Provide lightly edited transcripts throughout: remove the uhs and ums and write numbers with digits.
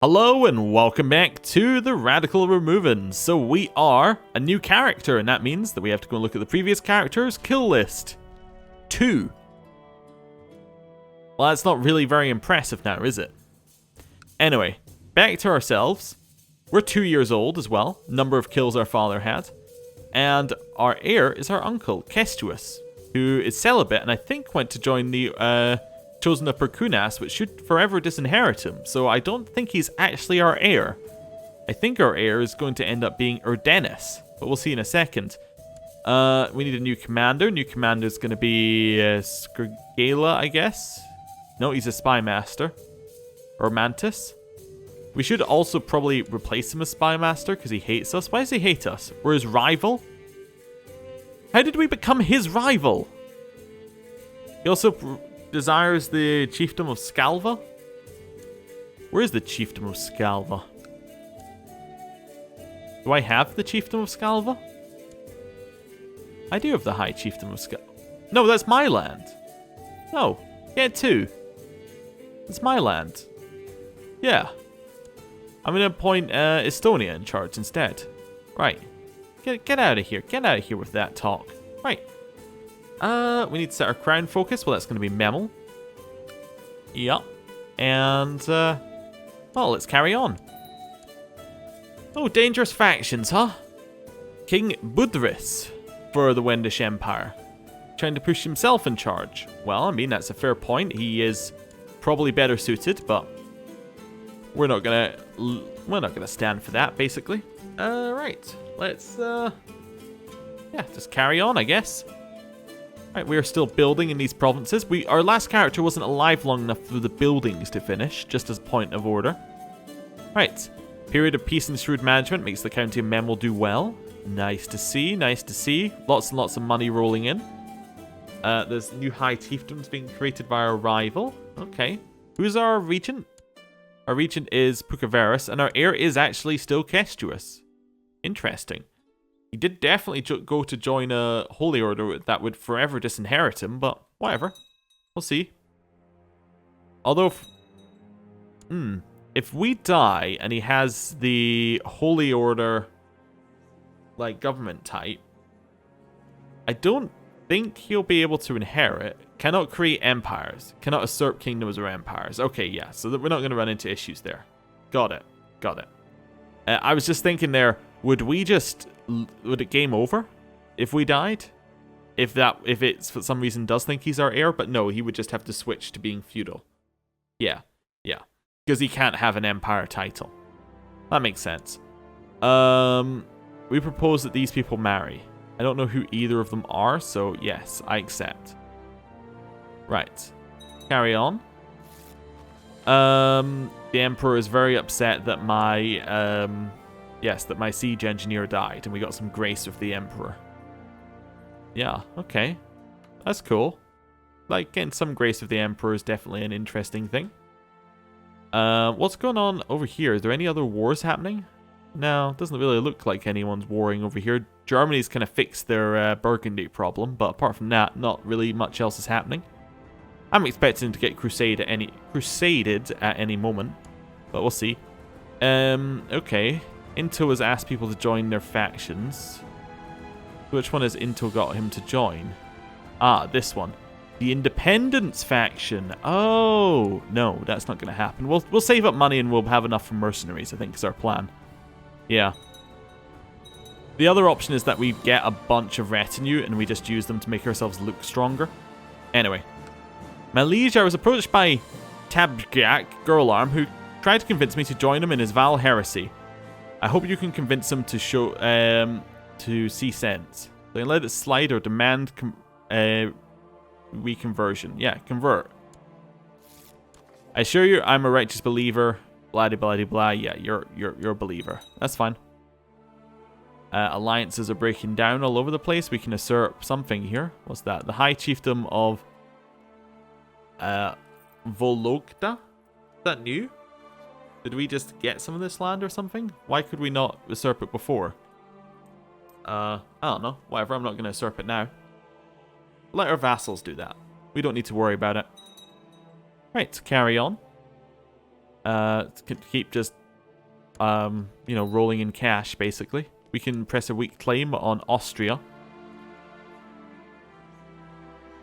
Hello and welcome back to the Radical Romuvans. So we are a new character, and that means that we have to go and look at the previous character's kill list. 2. Well, that's not really very impressive now, is it? Anyway, back to ourselves. We're 2 years old as well, number of kills our father had. And our heir is our uncle, Kestuus, who is celibate and I think went to join the Chosen of Perkunas, which should forever disinherit him, so I don't think he's actually our heir. I think our heir is going to end up being Erdenis, but we'll see in a second. We need a new commander. New commander is going to be Skrgala, I guess. No, he's a spy master. Or Mantis. We should also probably replace him as spy master because he hates us. Why does he hate us? We're his rival? How did we become his rival? He also desires the chiefdom of Scalva. Where is the chiefdom of Scalva? Do I have the chiefdom of Scalva? I do have the high chiefdom of Scalva. No, that's my land. No, get 2. It's my land. Yeah. I'm going to appoint Estonia in charge instead. Right. Get out of here. Get out of here with that talk. Right. We need to set our crown focus. Well, that's going to be Memel. Yup. And, well, let's carry on. Oh, dangerous factions, huh? King Budris for the Wendish Empire. Trying to push himself in charge. Well, I mean, that's a fair point. He is probably better suited, but we're not gonna stand for that, basically. Right. Let's, yeah, just carry on, I guess. Right, we are still building in these provinces. Our last character wasn't alive long enough for the buildings to finish, just as a point of order. Right, period of peace and shrewd management makes the county of Memel do well. Nice to see, nice to see. Lots and lots of money rolling in. There's new high chiefdoms being created by our rival. Okay, who's our regent? Our regent is Pukavarus, and our heir is actually still Kestuus. Interesting. He did definitely go to join a holy order that would forever disinherit him, but whatever. We'll see. Although, if we die and he has the holy order, like, government type, I don't think he'll be able to inherit. Cannot create empires. Cannot usurp kingdoms or empires. Okay, yeah, so that we're not going to run into issues there. Got it. Got it. I was just thinking there, would it game over if we died? If it for some reason does think he's our heir, but no, he would just have to switch to being feudal. Yeah. Because he can't have an empire title. That makes sense. We propose that these people marry. I don't know who either of them are, so yes, I accept. Right. Carry on. The Emperor is very upset that my that my siege engineer died, and we got some grace with the Emperor. Yeah, okay. That's cool. Like, getting some grace with the Emperor is definitely an interesting thing. What's going on over here? Is there any other wars happening? No, it doesn't really look like anyone's warring over here. Germany's kind of fixed their Burgundy problem, but apart from that, not really much else is happening. I'm expecting to get crusaded at any moment, but we'll see. Okay. Intel has asked people to join their factions. Which one has Intel got him to join? Ah, this one. The Independence faction. Oh, no, that's not going to happen. We'll save up money and we'll have enough for mercenaries, I think is our plan. Yeah. The other option is that we get a bunch of retinue and we just use them to make ourselves look stronger. Anyway. My liege, I was approached by Tabgak Girlarm, who tried to convince me to join him in his Val heresy. I hope you can convince him to show to see sense. They let it slide or demand reconversion. Yeah, convert. I assure you, I'm a righteous believer. Blah blah blah blah. Yeah, you're a believer. That's fine. Alliances are breaking down all over the place. We can assert something here. What's that? The High Chiefdom of Vologda? Is that new? Did we just get some of this land or something? Why could we not usurp it before? I don't know. Whatever, I'm not going to usurp it now. Let our vassals do that. We don't need to worry about it. Right, carry on. keep just, you know, rolling in cash, basically. We can press a weak claim on Austria.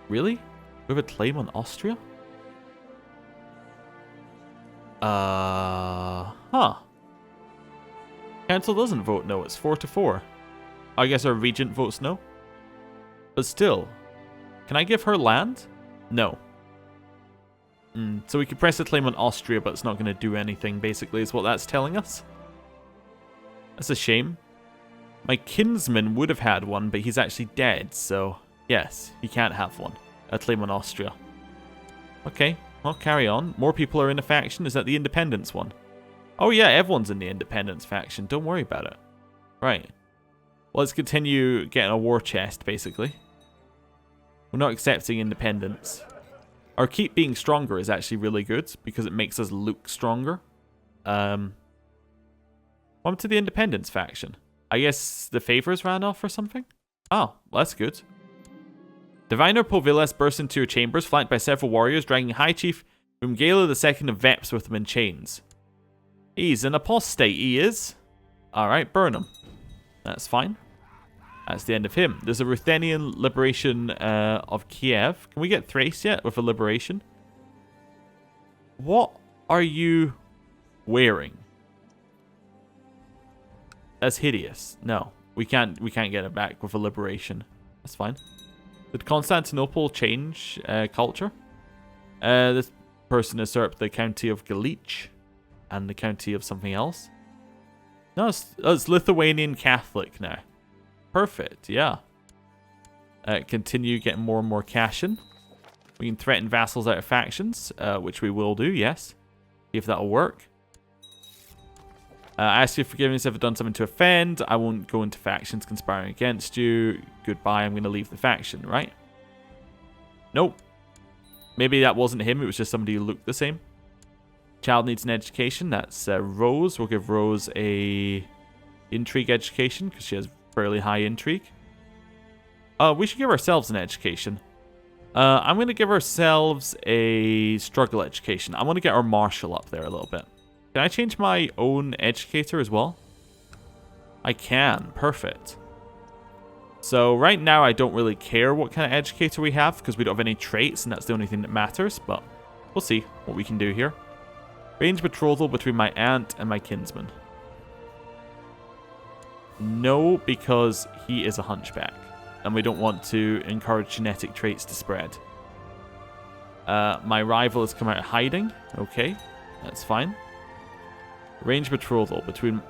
Really? We have a claim on Austria? Huh. Council doesn't vote no, it's 4-4. I guess our regent votes no. But still, can I give her land? No. So we could press a claim on Austria, but it's not going to do anything, basically, is what that's telling us. That's a shame. My kinsman would have had one, but he's actually dead, so yes, he can't have one. A claim on Austria. Okay, well, carry on. More people are in a faction. Is that the independence one? Oh yeah, everyone's in the independence faction. Don't worry about it. Right. Well, let's continue getting a war chest, basically. We're not accepting independence. Our keep being stronger is actually really good, because it makes us look stronger. Welcome to the independence faction. I guess the favors ran off or something? Oh, well, that's good. Diviner Povilas burst into your chambers, flanked by several warriors, dragging High Chief Umgala II of Veps with them in chains. He's an apostate, he is. Alright, burn him. That's fine. That's the end of him. There's a Ruthenian liberation of Kiev. Can we get Thrace yet with a liberation? What are you wearing? That's hideous. No, we can't get it back with a liberation. That's fine. Did Constantinople change culture? This person usurped the county of Galich and the county of something else. No, it's Lithuanian Catholic now. Perfect, yeah. Continue getting more and more cash in. We can threaten vassals out of factions, which we will do, yes. See if that'll work. Ask you forgiveness if I've done something to offend. I won't go into factions conspiring against you. Goodbye, I'm going to leave the faction, right? Nope. Maybe that wasn't him, it was just somebody who looked the same. Child needs an education. That's Rose. We'll give Rose a intrigue education, because she has fairly high intrigue. We should give ourselves an education. I'm going to give ourselves a struggle education. I want to get our marshal up there a little bit. Can I change my own educator as well? I can. Perfect. So right now I don't really care what kind of educator we have because we don't have any traits and that's the only thing that matters. But we'll see what we can do here. Range betrothal between my aunt and my kinsman. No, because he is a hunchback. And we don't want to encourage genetic traits to spread. My rival has come out of hiding. Okay, that's fine. Range betrothal between...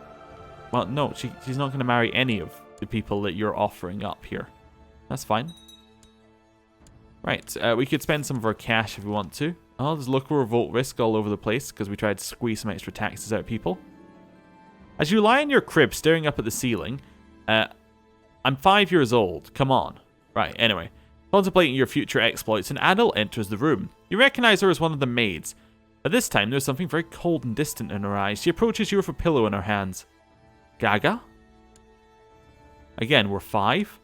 Well, no, she's not going to marry any of the people that you're offering up here. That's fine. Right, we could spend some of our cash if we want to. Oh, there's local revolt risk all over the place because we tried to squeeze some extra taxes out of people. As you lie in your crib staring up at the ceiling, I'm 5 years old. Come on. Right, anyway. Contemplating your future exploits, an adult enters the room. You recognize her as one of the maids. But this time, there's something very cold and distant in her eyes. She approaches you with a pillow in her hands. Gaga? Again, we're 5?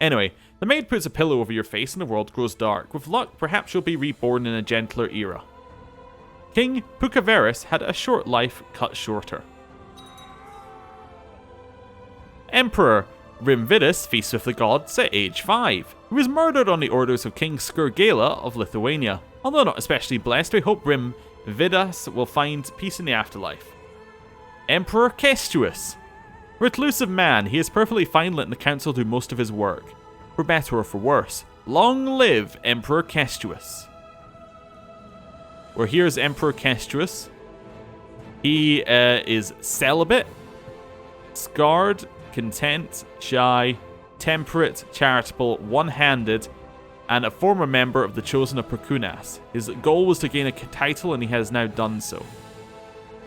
Anyway, the maid puts a pillow over your face and the world grows dark. With luck, perhaps you'll be reborn in a gentler era. King Pucaveris had a short life cut shorter. Emperor Rimvidus feasts with the gods at age 5. He was murdered on the orders of King Skurgela of Lithuania. Although not especially blessed, we hope Rimvidus will find peace in the afterlife. Emperor Kestuus. Reclusive man, he is perfectly fine letting the council do most of his work. For better or for worse. Long live Emperor Kestuus. Well, here's Emperor Kestuus. He is celibate, scarred, content, shy, temperate, charitable, one-handed, and a former member of the Chosen of Perkunas. His goal was to gain a title and he has now done so.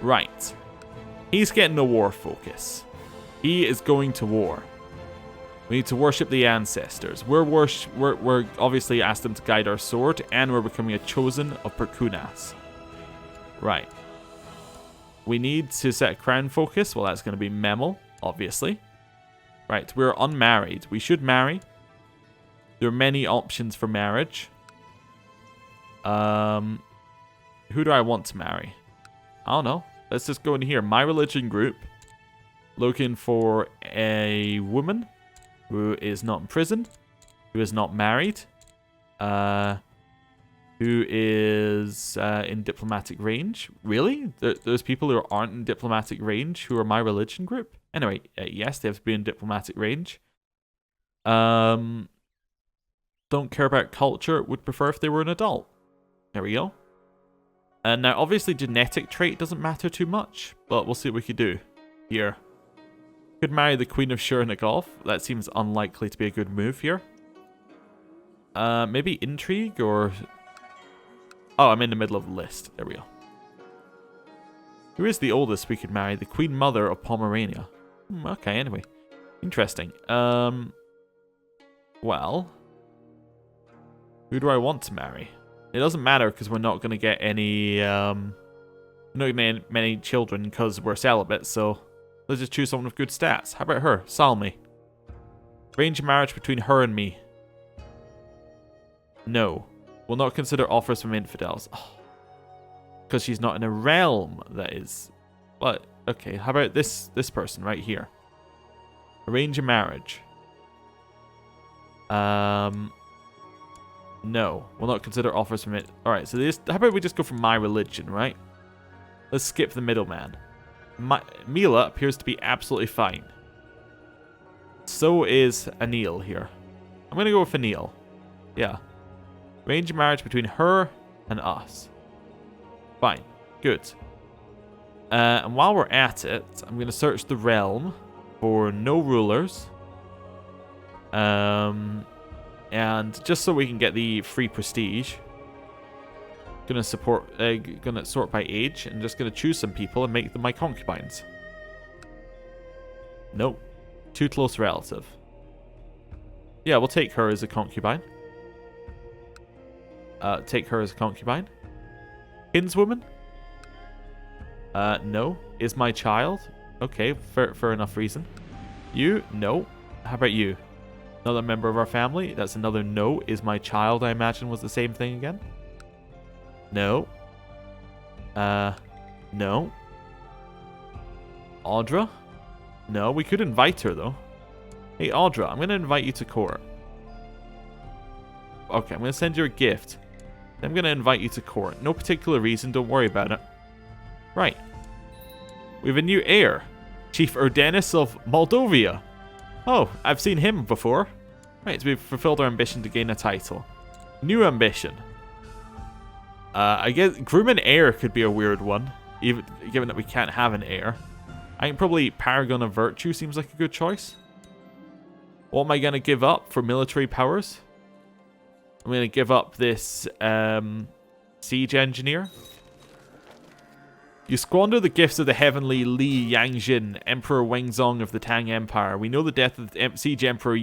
Right. He's getting a war focus. He is going to war. We need to worship the ancestors. We're obviously asked them to guide our sword, and we're becoming a Chosen of Perkunas. Right. We need to set a crown focus. Well, that's going to be Memel, obviously. Right, we're unmarried. We should marry. There are many options for marriage. Who do I want to marry? I don't know. Let's just go in here. My religion group. Looking for a woman who is not in prison. Who is not married. Who is in diplomatic range. Really? There's people who aren't in diplomatic range who are my religion group? Anyway, yes, they have to be in diplomatic range. Don't care about culture. Would prefer if they were an adult. There we go. And now, obviously, genetic trait doesn't matter too much, but we'll see what we could do here. Could marry the Queen of Shernigolf. That seems unlikely to be a good move here. Maybe intrigue or... Oh, I'm in the middle of the list. There we go. Who is the oldest we could marry? The Queen Mother of Pomerania. Okay, anyway. Interesting. Well... Who do I want to marry? It doesn't matter because we're not going to get any... not going to get many children because we're celibate, so... Let's just choose someone with good stats. How about her? Salmi. Arrange a marriage between her and me. No. Will not consider offers from infidels. Because she's not in a realm that is... But, okay. How about this person right here? Arrange a marriage. No. Will not consider offers from it. Alright, so this... How about we just go for my religion, right? Let's skip the middleman. Mila appears to be absolutely fine. So is Anil here. I'm going to go with Anil. Yeah. Arrange a marriage between her and us. Fine. Good. And while we're at it, I'm going to search the realm for no rulers. And just so we can get the free prestige. Gonna sort by age and just gonna choose some people and make them my concubines. Nope. Too close relative. Yeah, we'll take her as a concubine. Take her as a concubine. Kinswoman? No. Is my child? Okay, fair enough reason. You? No. How about you? Another member of our family? That's another no. Is my child, I imagine, was the same thing again? No. No. Audra? No, we could invite her, though. Hey, Audra, I'm going to invite you to court. Okay, I'm going to send you a gift. I'm going to invite you to court. No particular reason, don't worry about it. Right. We have a new heir. Chief Urdenis of Moldovia. Oh, I've seen him before. Right, so we've fulfilled our ambition to gain a title. New ambition. I guess groom an heir could be a weird one, even given that we can't have an heir. I think probably Paragon of Virtue seems like a good choice. What am I going to give up for military powers? I'm going to give up this siege engineer. You squander the gifts of the heavenly Li Yangjin, Emperor Wengzong of the Tang Empire. We know the death of the siege emperor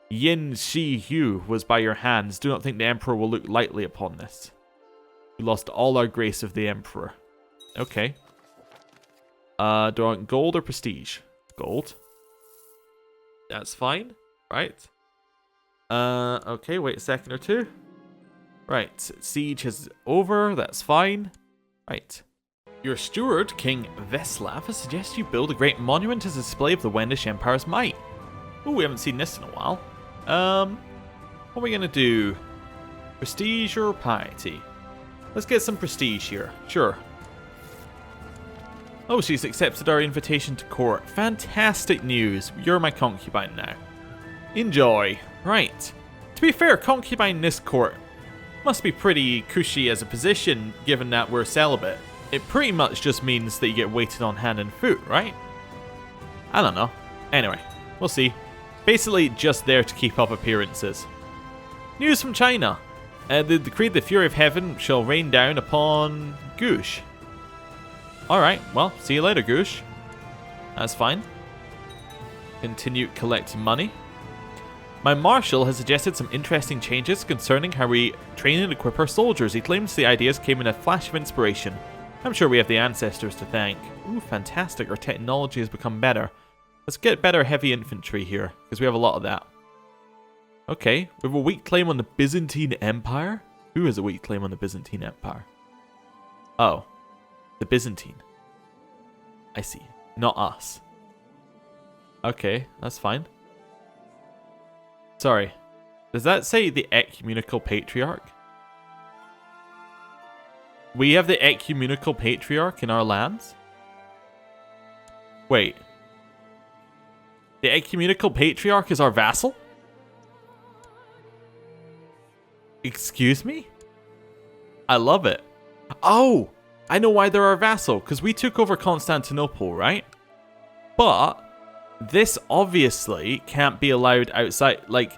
Yin Shi Hu was by your hands. Do not think the emperor will look lightly upon this. We lost all our grace of the emperor. Okay. Do I want gold or prestige? Gold. That's fine. Right. Okay, wait a second or two. Right. Siege is over. That's fine. Right. Your steward, King Veslav, has suggested you build a great monument as a display of the Wendish Empire's might. Oh, we haven't seen this in a while. What are we going to do? Prestige or piety? Let's get some prestige here. Sure. Oh, she's accepted our invitation to court. Fantastic news. You're my concubine now. Enjoy. Right. To be fair, concubine in this court must be pretty cushy as a position, given that we're celibate. It pretty much just means that you get waited on hand and foot, right? I don't know. Anyway, we'll see. Basically, just there to keep up appearances. News from China. They decreed the fury of heaven shall rain down upon Goosh. Alright, well, see you later, Goosh. That's fine. Continue collecting money. My marshal has suggested some interesting changes concerning how we train and equip our soldiers. He claims the ideas came in a flash of inspiration. I'm sure we have the ancestors to thank. Ooh, fantastic. Our technology has become better. Let's get better heavy infantry here, because we have a lot of that. Okay, we have a weak claim on the Byzantine Empire? Who has a weak claim on the Byzantine Empire? Oh. The Byzantine. I see. Not us. Okay, that's fine. Sorry. Does that say the Ecumenical Patriarch? We have the Ecumenical Patriarch in our lands? Wait. The Ecumenical Patriarch is our vassal? Excuse me? I love it. Oh! I know why they're our vassal. Because we took over Constantinople, right? But this obviously can't be allowed outside. Like,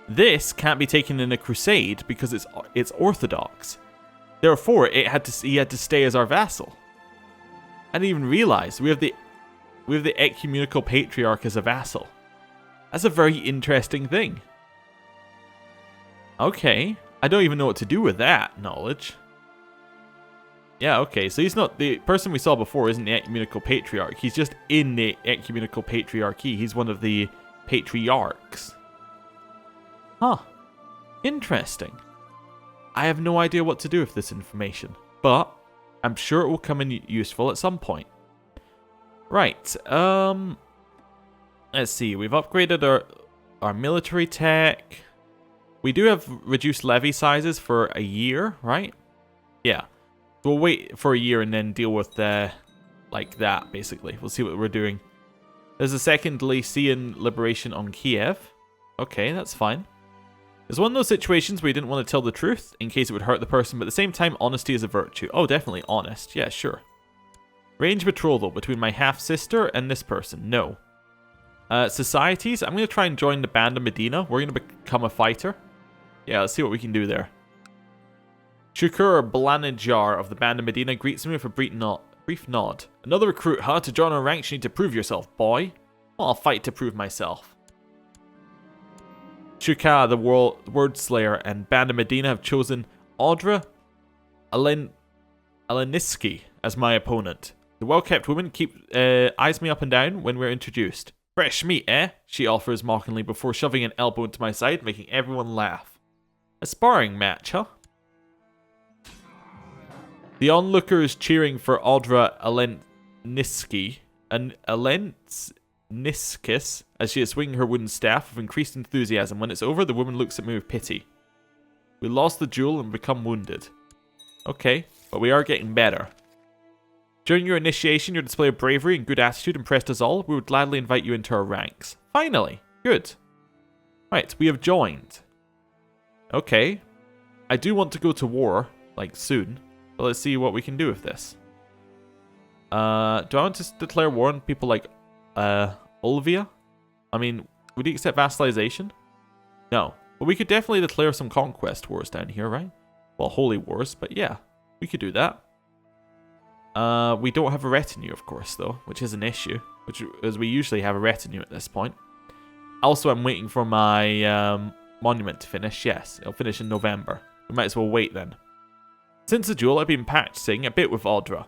this can't be taken in a crusade because it's Orthodox. Therefore, he had to stay as our vassal. I didn't even realize we have the Ecumenical Patriarch as a vassal. That's a very interesting thing. Okay, I don't even know what to do with that knowledge. Yeah, okay, so he's not the person we saw before. Isn't the Ecumenical Patriarch? He's just in the Ecumenical Patriarchy. He's one of the patriarchs. Huh. Interesting. I have no idea what to do with this information, but I'm sure it will come in useful at some point. Right, let's see. We've upgraded our military tech. We do have reduced levy sizes for a year, right? Yeah. We'll wait for a year and then deal with like that, basically. We'll see what we're doing. There's a second Lycian liberation on Kiev. Okay, that's fine. It's one of those situations where you didn't want to tell the truth in case it would hurt the person, but at the same time, honesty is a virtue. Oh, definitely honest. Yeah, sure. Range betrothal between my half-sister and this person. No. Societies. I'm going to try and join the Band of Medina. We're going to become a fighter. Yeah, let's see what we can do there. Shukur Blanajar of the Band of Medina greets me with a brief nod. Another recruit, huh? To join our ranks, you need to prove yourself, boy. Well, I'll fight to prove myself. Shuka, the Word Slayer, and Band of Medina have chosen Audra Aleniski as my opponent. The well-kept woman eyes me up and down when we're introduced. Fresh meat, eh? She offers mockingly before shoving an elbow into my side, making everyone laugh. A sparring match, huh? The onlookers cheering for Audra Aleniski and Aleniskis as she is swinging her wooden staff with increased enthusiasm. When it's over, the woman looks at me with pity. We lost the duel and become wounded. Okay, but we are getting better. During your initiation, your display of bravery and good attitude impressed us all. We would gladly invite you into our ranks. Finally, good. Right, we have joined. Okay, I do want to go to war, like soon. But let's see what we can do with this. Do I want to declare war on people like Olvia? I mean, would he accept vassalization? No. But we could definitely declare some conquest wars down here, right? Well, holy wars, but yeah, we could do that. We don't have a retinue, of course, though, which is an issue. As we usually have a retinue at this point. Also, I'm waiting for my monument to finish. Yes, it'll finish in November. We might as well wait then. Since the duel, I've been practicing a bit with Audra.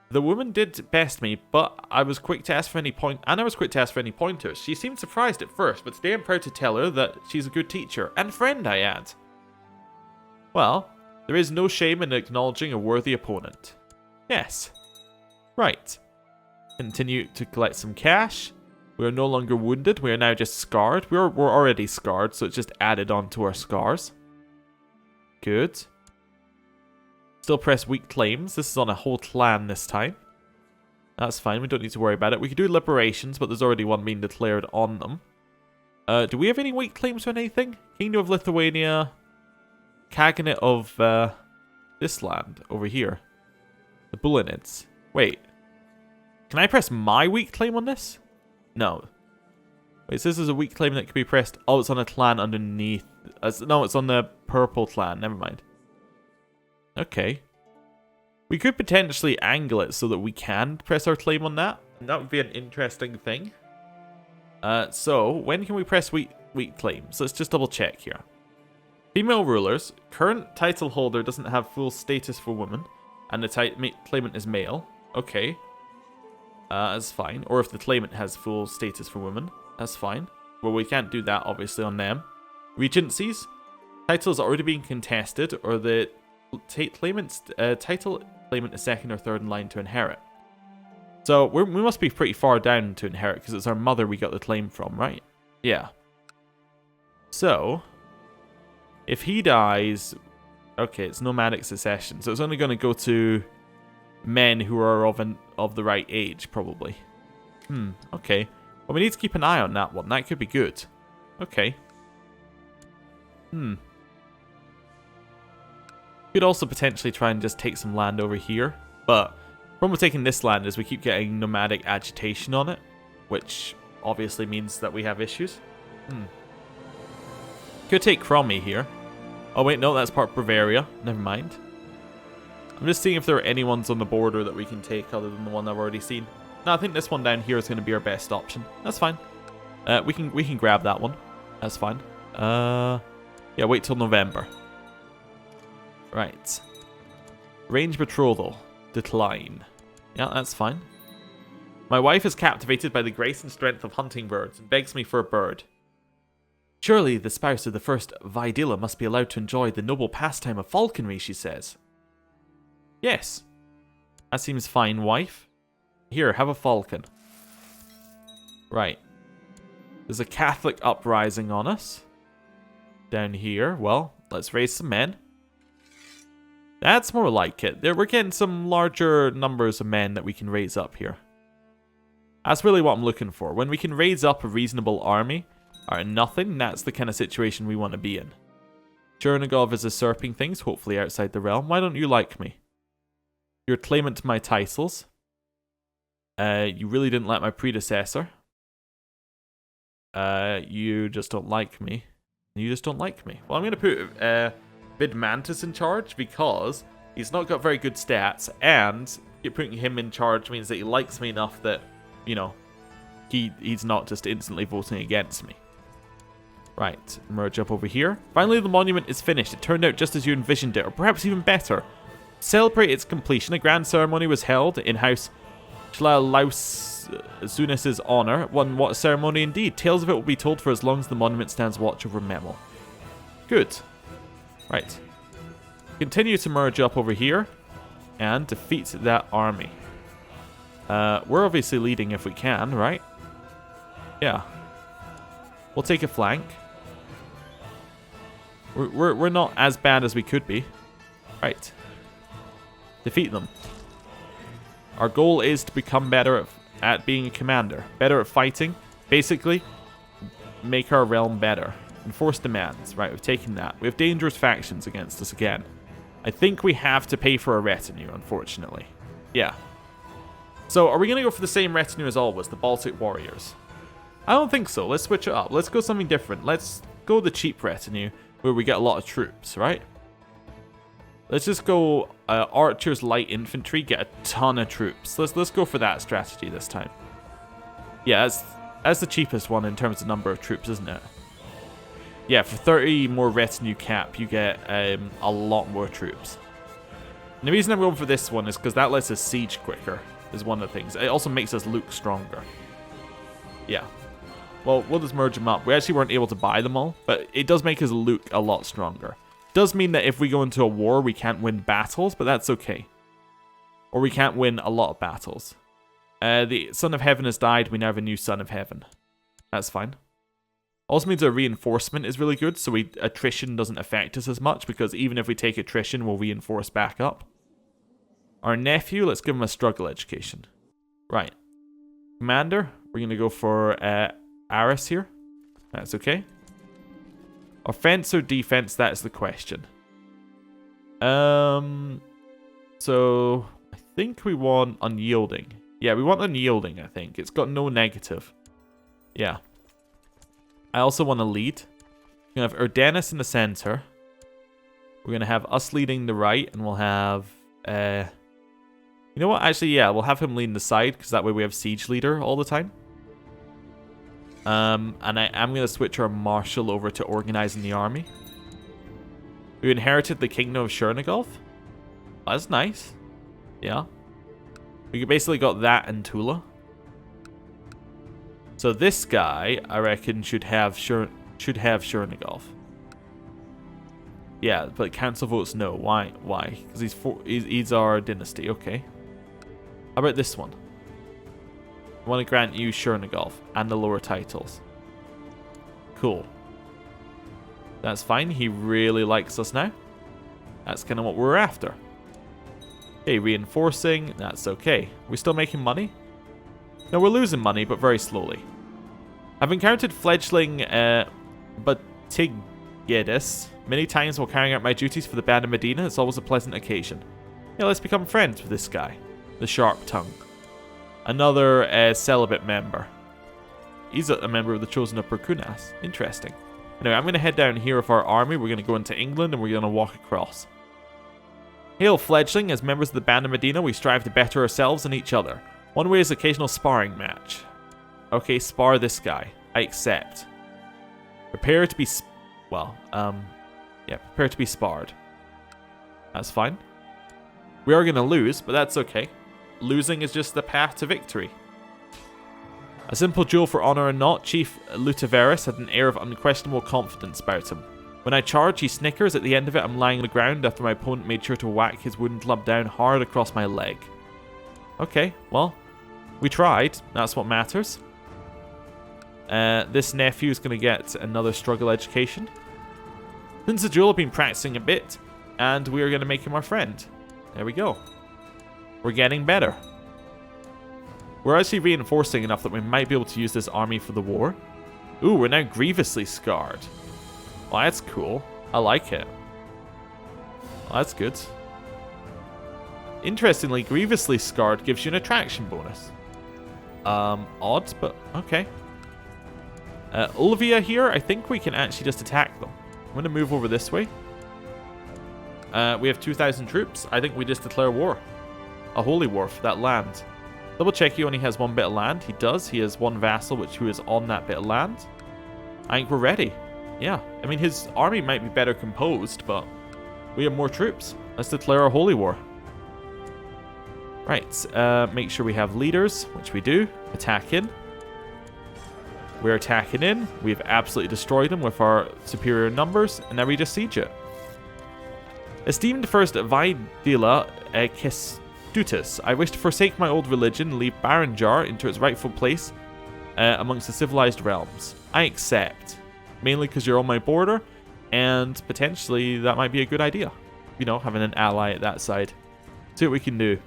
The woman did best me, but I was quick to ask for any pointers. She seemed surprised at first, but today I'm proud to tell her that she's a good teacher and friend, I add. Well, there is no shame in acknowledging a worthy opponent. Yes. Right. Continue to collect some cash. We are no longer wounded. We are now just scarred. We're already scarred, so it's just added on to our scars. Good. Still press weak claims. This is on a whole clan this time. That's fine. We don't need to worry about it. We could do liberations, but there's already one being declared on them. Do we have any weak claims on anything? Kingdom of Lithuania. Khaganate of this land over here. The Bullinids. Wait. Can I press my weak claim on this? No. Wait, so this is a weak claim that can be pressed. Oh, it's on a clan underneath. No, it's on the purple clan. Never mind. Okay. We could potentially angle it so that we can press our claim on that. And that would be an interesting thing. So, when can we press weak claims? Let's just double check here. Female rulers. Current title holder doesn't have full status for women. And the claimant is male. Okay. That's fine. Or if the claimant has full status for women. That's fine. Well, we can't do that, obviously, on them. Regencies. Titles already being contested. Or the claimant's title claimant is second or third in line to inherit. So we must be pretty far down to inherit because it's our mother we got the claim from, right? Yeah. So, if he dies... Okay, it's nomadic succession. So it's only going to go to men who are of the right age, probably. Okay. Well, we need to keep an eye on that one. That could be good. Okay. Could also potentially try and just take some land over here. But the problem with taking this land is we keep getting nomadic agitation on it, which obviously means that we have issues. Could take Cromie here. Oh wait, no, that's part of Bavaria. Never mind. I'm just seeing if there are any ones on the border that we can take other than the one I've already seen. No, I think this one down here is going to be our best option. That's fine. We can grab that one. That's fine. Yeah, wait till November. Right. Range betrothal. Decline. Yeah, that's fine. My wife is captivated by the grace and strength of hunting birds and begs me for a bird. Surely the spouse of the first Vidila must be allowed to enjoy the noble pastime of falconry, she says. Yes. That seems fine, wife. Here, have a falcon. Right. There's a Catholic uprising on us. Down here. Well, let's raise some men. That's more like it. We're getting some larger numbers of men that we can raise up here. That's really what I'm looking for. When we can raise up a reasonable army out of nothing, that's the kind of situation we want to be in. Chernigov is usurping things, hopefully outside the realm. Why don't you like me? You're claimant to my titles. You really didn't like my predecessor. You just don't like me. You just don't like me. Well, I'm going to put Bid Mantis in charge because he's not got very good stats, and putting him in charge means that he likes me enough that, you know, he's not just instantly voting against me. Right, merge up over here. Finally, the monument is finished. It turned out just as you envisioned it, or perhaps even better. To celebrate its completion, a grand ceremony was held in House Zunis's honor. What a ceremony indeed. Tales of it will be told for as long as the monument stands watch over Memel. Good. Right. Continue to merge up over here and defeat that army. We're obviously leading if we can, right? Yeah. We'll take a flank. We're not as bad as we could be. Right. Defeat them. Our goal is to become better at being a commander. Better at fighting. Basically, make our realm better. Enforce demands. Right, we've taken that. We have dangerous factions against us again. I think we have to pay for a retinue, unfortunately. Yeah. So, are we going to go for the same retinue as always? The Baltic Warriors? I don't think so. Let's switch it up. Let's go something different. Let's go the cheap retinue, where we get a lot of troops, right? Let's just go archers, light infantry, get a ton of troops. Let's go for that strategy this time. Yeah, that's the cheapest one in terms of number of troops, isn't it? Yeah, for 30 more retinue cap, you get a lot more troops. And the reason I'm going for this one is because that lets us siege quicker, is one of the things. It also makes us look stronger. Yeah. Well, we'll just merge them up. We actually weren't able to buy them all, but it does make us look a lot stronger. Does mean that if we go into a war, we can't win battles, but that's okay. Or we can't win a lot of battles. The Son of Heaven has died. We now have a new Son of Heaven. That's fine. Also means our reinforcement is really good, so attrition doesn't affect us as much, because even if we take attrition, we'll reinforce back up. Our nephew, let's give him a struggle education. Right. Commander, we're going to go for Aris here. That's okay. Offense or defense, that is the question. So, I think we want unyielding. Yeah, we want unyielding, I think. It's got no negative. Yeah. I also want to lead. We're going to have Erdenis in the center. We're going to have us leading the right, and we'll have... you know what? Actually, yeah, we'll have him leading the side, because that way we have siege leader all the time. And I am going to switch our marshal over to organizing the army. We inherited the kingdom of Chernigov. Oh, that's nice. Yeah. We basically got that and Tula. So this guy, I reckon, should have Chernigov. Yeah, but council votes no. Why? Why? Because he's our dynasty. Okay. How about this one? I want to grant you Chernigov and the lower titles. Cool. That's fine. He really likes us now. That's kind of what we're after. Okay, reinforcing. That's okay. We're still making money? No, we're losing money, but very slowly. I've encountered fledgling Batigedis many times while carrying out my duties for the Band of Medina. It's always a pleasant occasion. Yeah, let's become friends with this guy. The Sharp Tongue. Another celibate member. He's a member of the Chosen of Perkunas. Interesting. Anyway, I'm going to head down here with our army. We're going to go into England and we're going to walk across. Hail, fledgling. As members of the Band of Medina, we strive to better ourselves and each other. One way is occasional sparring match. Okay, spar this guy. I accept. Prepare to be... prepare to be sparred. That's fine. We are going to lose, but that's okay. Losing is just the path to victory. A simple duel for honor or not, Chief Lutaverus had an air of unquestionable confidence about him. When I charge, he snickers. At the end of it, I'm lying on the ground after my opponent made sure to whack his wooden club down hard across my leg. Okay, well, we tried. That's what matters. This nephew is going to get another struggle education. Since the duel, I've been practicing a bit, and we are going to make him our friend. There we go. We're getting better. We're actually reinforcing enough that we might be able to use this army for the war. Ooh, we're now grievously scarred. Well, that's cool. I like it. Well, that's good. Interestingly, grievously scarred gives you an attraction bonus. Odd, but okay. Ulvia here, I think we can actually just attack them. I'm going to move over this way. We have 2,000 troops. I think we just declare war. A holy war for that land. Double check he only has one bit of land. He does. He has one vassal who is on that bit of land. I think we're ready. Yeah. I mean, his army might be better composed, but we have more troops. Let's declare a holy war. Right. Make sure we have leaders, which we do. Attack in. We're attacking in. We've absolutely destroyed them with our superior numbers, and now we just siege it. Esteemed first Vaidila Kestutus, I wish to forsake my old religion and leave Baranjar into its rightful place amongst the civilized realms. I accept. Mainly because you're on my border, and potentially that might be a good idea. You know, having an ally at that side. See what we can do.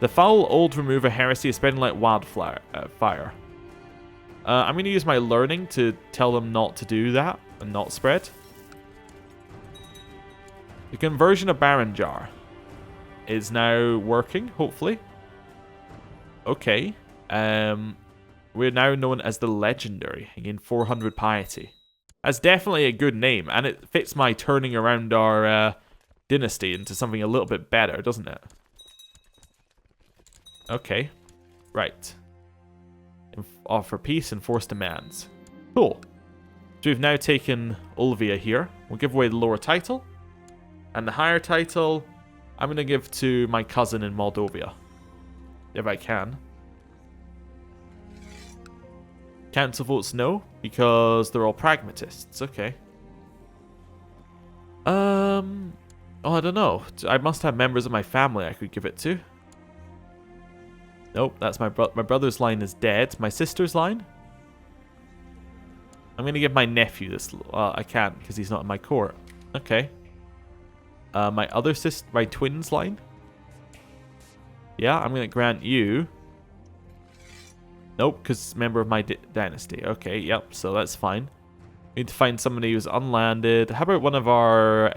The foul old remover heresy is spreading like wildfire. Fire. I'm going to use my learning to tell them not to do that and not spread. The conversion of Baranjar is now working, hopefully. Okay. We're now known as the Legendary. Again, 400 piety. That's definitely a good name, and it fits my turning around our dynasty into something a little bit better, doesn't it? Okay. Right. Offer peace and force demands. Cool. So we've now taken Ulvia here. We'll give away the lower title. And the higher title, I'm going to give to my cousin in Moldovia. If I can. Council votes no, because they're all pragmatists. Okay. Oh, I don't know. I must have members of my family I could give it to. Nope, that's my brother's line is dead. My sister's line? I'm going to give my nephew this. I can't, because he's not in my court. Okay. My other sister, my twin's line? Yeah, I'm going to grant you. Nope, because member of my dynasty. Okay, yep, so that's fine. We need to find somebody who's unlanded. How about one of our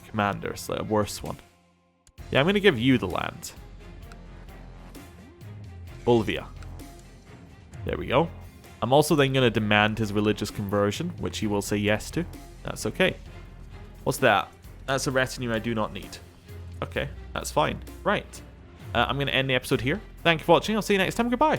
commanders, like a worse one? Yeah, I'm going to give you the land. Ulvia. There we go. I'm also then going to demand his religious conversion, which he will say yes to. That's okay. What's that? That's a retinue I do not need. Okay, that's fine. Right. I'm going to end the episode here. Thank you for watching. I'll see you next time. Goodbye.